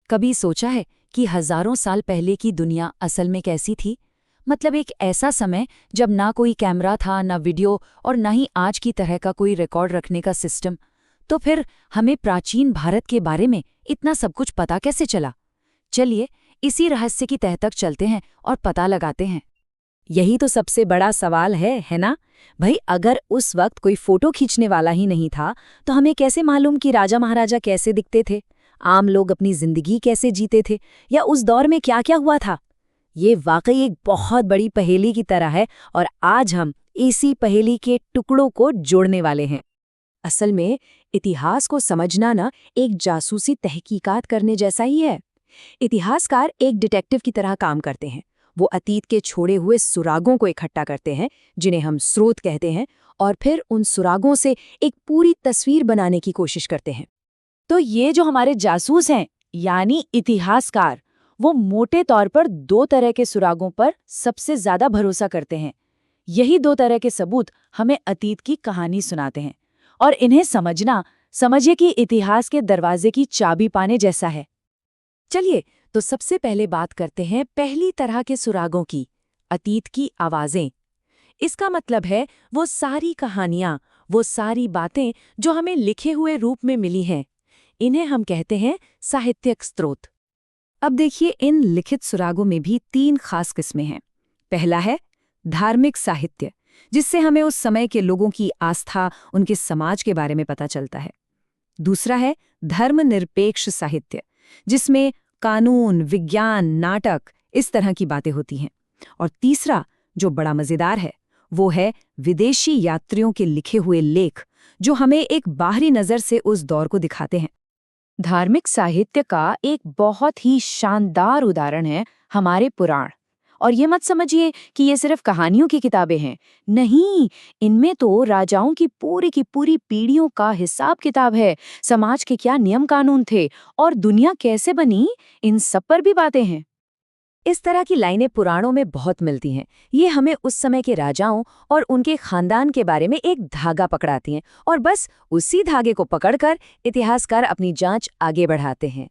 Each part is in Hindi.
कभी सोचा है कि हजारों साल पहले की दुनिया असल में कैसी थी? मतलब एक ऐसा समय जब ना कोई कैमरा था, ना वीडियो और ना ही आज की तरह का कोई रिकॉर्ड रखने का सिस्टम। तो फिर हमें प्राचीन भारत के बारे में इतना सब कुछ पता कैसे चला? चलिए इसी रहस्य की तह तक चलते हैं और पता लगाते हैं। यही तो सबसे बड़ा सवाल है ना? भाई, अगर उस वक्त कोई फोटो खींचने वाला ही नहीं था, तो हमें कैसे मालूम कि राजा महाराजा कैसे दिखते थे, आम लोग अपनी जिंदगी कैसे जीते थे, या उस दौर में क्या क्या हुआ था? ये वाकई एक बहुत बड़ी पहेली की तरह है, और आज हम इसी पहेली के टुकड़ों को जोड़ने वाले हैं। असल में इतिहास को समझना ना एक जासूसी तहकीकात करने जैसा ही है। इतिहासकार एक डिटेक्टिव की तरह काम करते हैं। वो अतीत के छोड़े हुए सुरागों को इकट्ठा करते हैं, जिन्हें हम स्रोत कहते हैं, और फिर उन सुरागों से एक पूरी तस्वीर बनाने की कोशिश करते हैं। तो ये जो हमारे जासूस हैं, यानी इतिहासकार, वो मोटे तौर पर दो तरह के सुरागों पर सबसे ज्यादा भरोसा करते हैं। यही दो तरह के सबूत हमें अतीत की कहानी सुनाते हैं, और इन्हें समझना, समझिए कि इतिहास के दरवाजे की चाबी पाने जैसा है। चलिए, तो सबसे पहले बात करते हैं पहली तरह के सुरागों की, अतीत की आवाजें। इसका मतलब है वो सारी कहानियां, वो सारी बातें जो हमें लिखे हुए रूप में मिली हैं। इन्हें हम कहते हैं साहित्यिक स्रोत। अब देखिए, इन लिखित सुरागों में भी तीन खास किस्में हैं। पहला है धार्मिक साहित्य, जिससे हमें उस समय के लोगों की आस्था, उनके समाज के बारे में पता चलता है। दूसरा है धर्मनिरपेक्ष साहित्य, जिसमें कानून, विज्ञान, नाटक, इस तरह की बातें होती हैं। और तीसरा, जो बड़ा मजेदार है, वो है विदेशी यात्रियों के लिखे हुए लेख, जो हमें एक बाहरी नजर से उस दौर को दिखाते हैं। धार्मिक साहित्य का एक बहुत ही शानदार उदाहरण है हमारे पुराण। और ये मत समझिए कि ये सिर्फ कहानियों की किताबें हैं। नहीं, इनमें तो राजाओं की पूरी पीढ़ियों का हिसाब किताब है। समाज के क्या नियम कानून थे और दुनिया कैसे बनी, इन सब पर भी बातें हैं। इस तरह की लाइनें पुराणों में बहुत मिलती हैं। ये हमें उस समय के राजाओं और उनके खानदान के बारे में एक धागा पकड़ाती हैं, और बस उसी धागे को पकड़कर इतिहासकार अपनी जांच आगे बढ़ाते हैं।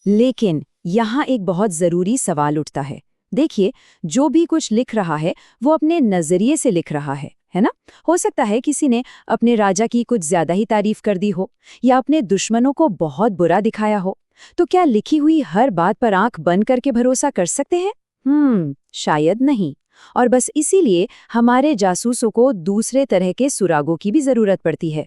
लेकिन यहाँ एक बहुत जरूरी सवाल उठता है। देखिए, जो भी कुछ लिख रहा है वो अपने नजरिए से लिख रहा है ना? हो सकता है किसी ने अपने राजा की कुछ ज्यादा ही तारीफ कर दी हो, या अपने दुश्मनों को बहुत बुरा दिखाया हो। तो क्या लिखी हुई हर बात पर आंख बंद करके भरोसा कर सकते हैं? शायद नहीं। और बस इसीलिए हमारे जासूसों को दूसरे तरह के सुरागों की भी जरूरत पड़ती है।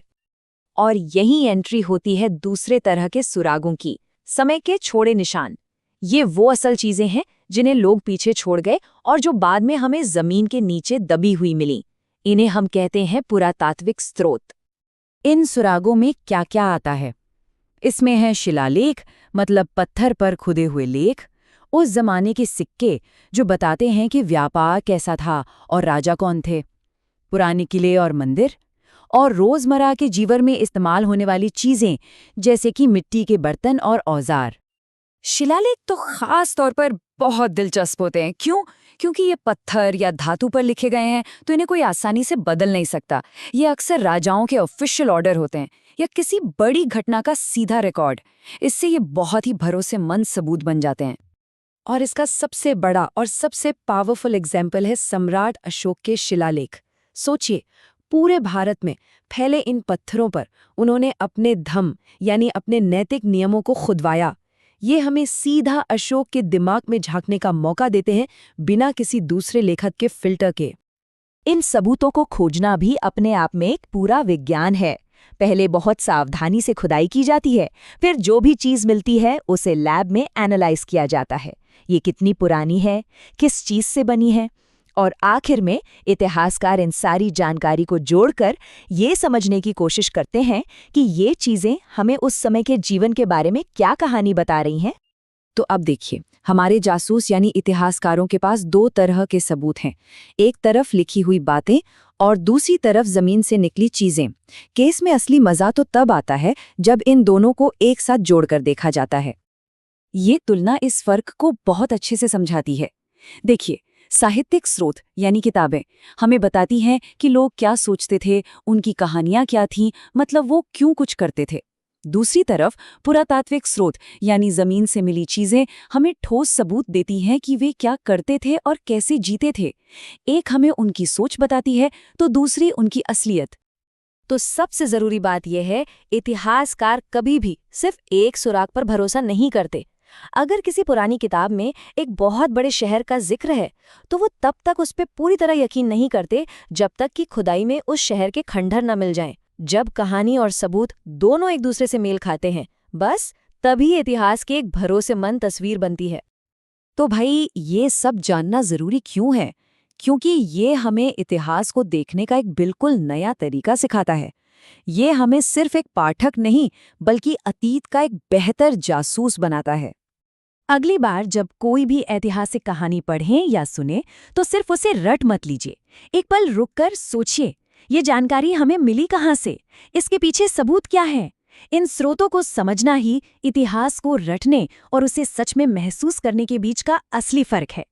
और यही एंट्री होती है दूसरे तरह के सुरागों की, समय के छोड़े निशान। ये वो असल चीजें हैं जिन्हें लोग पीछे छोड़ गए और जो बाद में हमें जमीन के नीचे दबी हुई मिली। इन्हें हम कहते हैं पुरातात्विक स्रोत। इन सुरागों में क्या क्या आता है? इसमें है शिलालेख, मतलब पत्थर पर खुदे हुए लेख, उस जमाने के सिक्के जो बताते हैं कि व्यापार कैसा था और राजा कौन थे, पुराने किले और मंदिर, और रोजमर्रा के जीवन में इस्तेमाल होने वाली चीजें, जैसे कि मिट्टी के बर्तन और औजार। शिलालेख तो खास तौर पर बहुत दिलचस्प होते हैं। क्यों? क्योंकि ये पत्थर या धातु पर लिखे गए हैं, तो इन्हें कोई आसानी से बदल नहीं सकता। ये अक्सर राजाओं के ऑफिशियल ऑर्डर होते हैं या किसी बड़ी घटना का सीधा रिकॉर्ड। इससे ये बहुत ही भरोसेमंद सबूत बन जाते हैं। और इसका सबसे बड़ा और सबसे पावरफुल एग्जाम्पल है सम्राट अशोक के शिलालेख। सोचिए, पूरे भारत में फैले इन पत्थरों पर उन्होंने अपने धम्म, यानी अपने नैतिक नियमों को खुदवाया। ये हमें सीधा अशोक के दिमाग में झांकने का मौका देते हैं, बिना किसी दूसरे लेखक के फिल्टर के। इन सबूतों को खोजना भी अपने आप में एक पूरा विज्ञान है। पहले बहुत सावधानी से खुदाई की जाती है, फिर जो भी चीज मिलती है उसे लैब में एनालाइज किया जाता है। ये कितनी पुरानी है, किस चीज से बनी है, और आखिर में इतिहासकार इन सारी जानकारी को जोड़कर ये समझने की कोशिश करते हैं कि ये चीजें हमें उस समय के जीवन के बारे में क्या कहानी बता रही हैं। तो अब देखिए, हमारे जासूस यानी इतिहासकारों के पास दो तरह के सबूत हैं। एक तरफ लिखी हुई बातें और दूसरी तरफ जमीन से निकली चीजें। केस में असली मजा तो तब आता है जब इन दोनों को एक साथ जोड़कर देखा जाता है। ये तुलना इस फर्क को बहुत अच्छे से समझाती है। देखिए, साहित्यिक स्रोत यानी किताबें हमें बताती हैं कि लोग क्या सोचते थे, उनकी कहानियां क्या थीं, मतलब वो क्यों कुछ करते थे। दूसरी तरफ पुरातात्विक स्रोत यानी जमीन से मिली चीजें हमें ठोस सबूत देती हैं कि वे क्या करते थे और कैसे जीते थे। एक हमें उनकी सोच बताती है तो दूसरी उनकी असलियत। तो सबसे जरूरी बात यह है, इतिहासकार कभी भी सिर्फ एक सुराग पर भरोसा नहीं करते। अगर किसी पुरानी किताब में एक बहुत बड़े शहर का जिक्र है तो वो तब तक उस पर पूरी तरह यकीन नहीं करते जब तक कि खुदाई में उस शहर के खंडहर न मिल जाएं। जब कहानी और सबूत दोनों एक दूसरे से मेल खाते हैं, बस तभी इतिहास की एक भरोसेमंद तस्वीर बनती है। तो भाई, ये सब जानना जरूरी क्यों है? क्योंकि ये हमें इतिहास को देखने का एक बिल्कुल नया तरीका सिखाता है। ये हमें सिर्फ एक पाठक नहीं बल्कि अतीत का एक बेहतर जासूस बनाता है। अगली बार जब कोई भी ऐतिहासिक कहानी पढ़ें या सुने तो सिर्फ उसे रट मत लीजिए। एक पल रुककर सोचिए, ये जानकारी हमें मिली कहाँ से? इसके पीछे सबूत क्या है? इन स्रोतों को समझना ही इतिहास को रटने और उसे सच में महसूस करने के बीच का असली फर्क है।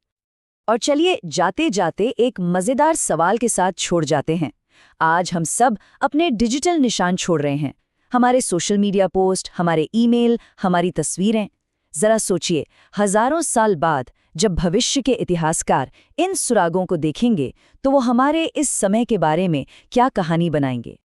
और चलिए जाते जाते एक मजेदार सवाल के साथ छोड़ जाते हैं। आज हम सब अपने डिजिटल निशान छोड़ रहे हैं, हमारे सोशल मीडिया पोस्ट, हमारे ईमेल, हमारी तस्वीरें। जरा सोचिए, हजारों साल बाद जब भविष्य के इतिहासकार इन सुरागों को देखेंगे तो वो हमारे इस समय के बारे में क्या कहानी बनाएंगे।